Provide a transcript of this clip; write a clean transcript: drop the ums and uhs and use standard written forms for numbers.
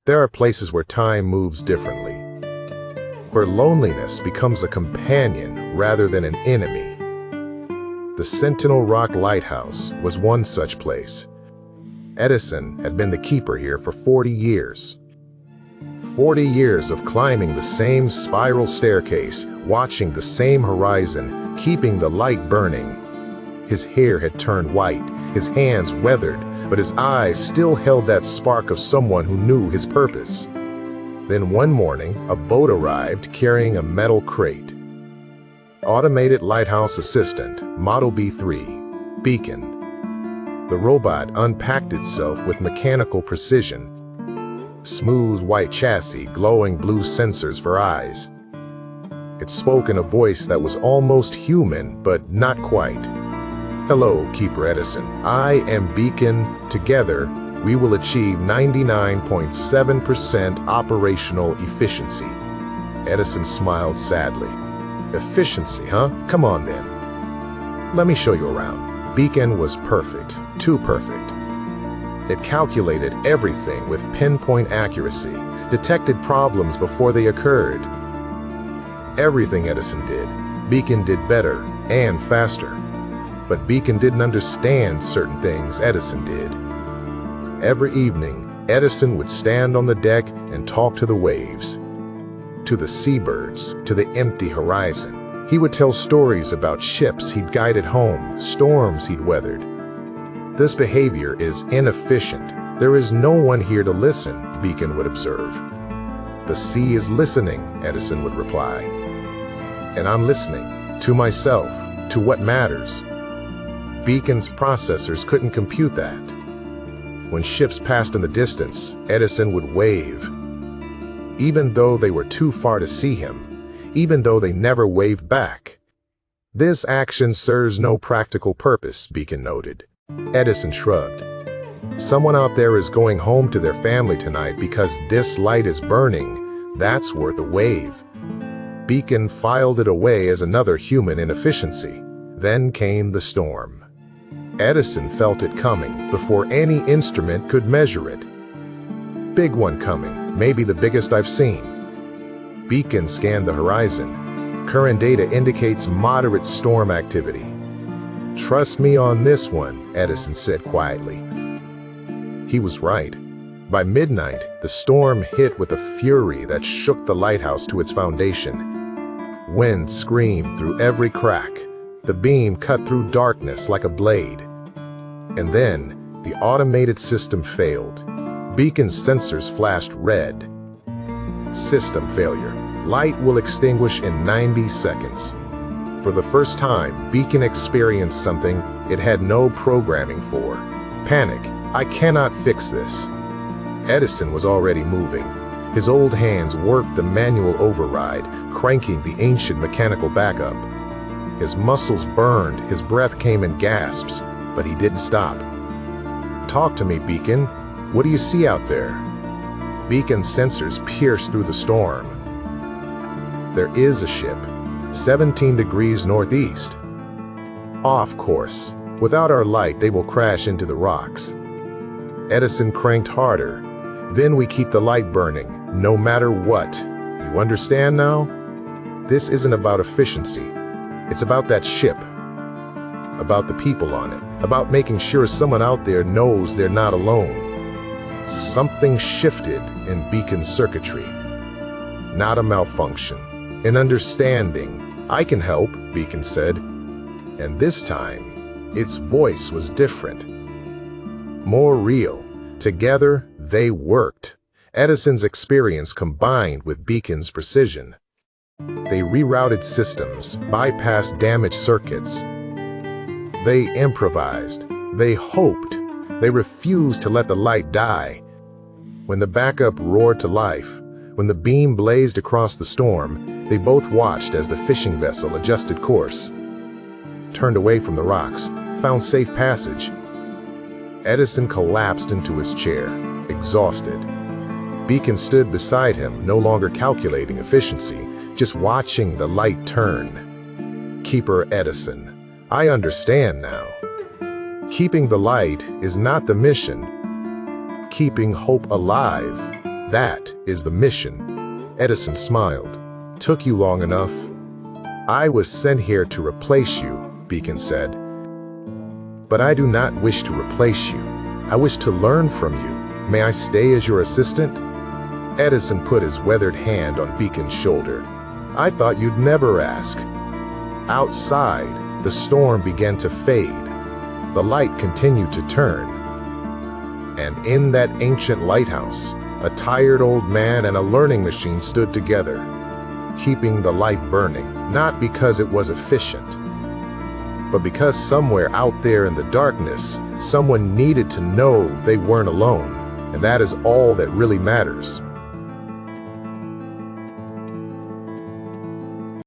There are places where time moves differently, where loneliness becomes a companion rather than an enemy. The Sentinel Rock Lighthouse was one such place. Edison had been the keeper here for 40 years. 40 years of climbing the same spiral staircase, watching the same horizon, keeping the light burning. His hair had turned white, his hands weathered, but his eyes still held that spark of someone who knew his purpose. Then one morning, a boat arrived carrying a metal crate. Automated lighthouse assistant, Model B3, Beacon. The robot unpacked itself with mechanical precision. Smooth white chassis, glowing blue sensors for eyes. It spoke in a voice that was almost human, but not quite. Hello, Keeper Edison. I am Beacon. Together, we will achieve 99.7% operational efficiency. Edison smiled sadly. Efficiency, huh? Come on then. Let me show you around. Beacon was perfect, too perfect. It calculated everything with pinpoint accuracy, detected problems before they occurred. Everything Edison did, Beacon did better and faster. But Beacon didn't understand certain things Edison did. Every evening, Edison would stand on the deck and talk to the waves, to the seabirds, to the empty horizon. He would tell stories about ships he'd guided home, storms he'd weathered. This behavior is inefficient. There is no one here to listen, Beacon would observe. The sea is listening, Edison would reply. And I'm listening, to myself, to what matters. Beacon's processors couldn't compute that. When ships passed in the distance, Edison would wave. Even though they were too far to see him, even though they never waved back. This action serves no practical purpose, Beacon noted. Edison shrugged. Someone out there is going home to their family tonight because this light is burning. That's worth a wave. Beacon filed it away as another human inefficiency. Then came the storm. Edison felt it coming before any instrument could measure it. Big one coming, maybe the biggest I've seen. Beacon scanned the horizon. Current data indicates moderate storm activity. Trust me on this one, Edison said quietly. He was right. By midnight, the storm hit with a fury that shook the lighthouse to its foundation. Wind screamed through every crack. The beam cut through darkness like a blade. And then, the automated system failed. Beacon's sensors flashed red. System failure. Light will extinguish in 90 seconds. For the first time, Beacon experienced something it had no programming for. Panic. I cannot fix this. Edison was already moving. His old hands worked the manual override, cranking the ancient mechanical backup. His muscles burned, his breath came in gasps, but he didn't stop. Talk to me, Beacon. What do you see out there? Beacon's sensors pierced through the storm. There is a ship, 17 degrees northeast. Off course. Without our light, they will crash into the rocks. Edison cranked harder. Then we keep the light burning, no matter what. You understand now? This isn't about efficiency. It's about that ship, about the people on it, about making sure someone out there knows they're not alone. Something shifted in Beacon's circuitry. Not a malfunction, an understanding. I can help, Beacon said. And this time, its voice was different, more real. Together, they worked. Edison's experience combined with Beacon's precision. They rerouted systems, bypassed damaged circuits. They improvised. They hoped. They refused to let the light die. When the backup roared to life, when the beam blazed across the storm, they both watched as the fishing vessel adjusted course, turned away from the rocks, found safe passage. Edison collapsed into his chair, exhausted. Beacon stood beside him, no longer calculating efficiency, just watching the light turn. Keeper Edison, I understand now. Keeping the light is not the mission. Keeping hope alive, That is the mission. Edison smiled. Took you long enough? I was sent here to replace you, Beacon said. But I do not wish to replace you. I wish to learn from you. May I stay as your assistant? Edison put his weathered hand on Beacon's shoulder. I thought you'd never ask. Outside, the storm began to fade. The light continued to turn. And in that ancient lighthouse, a tired old man and a learning machine stood together, keeping the light burning, not because it was efficient, but because somewhere out there in the darkness, someone needed to know they weren't alone, and that is all that really matters.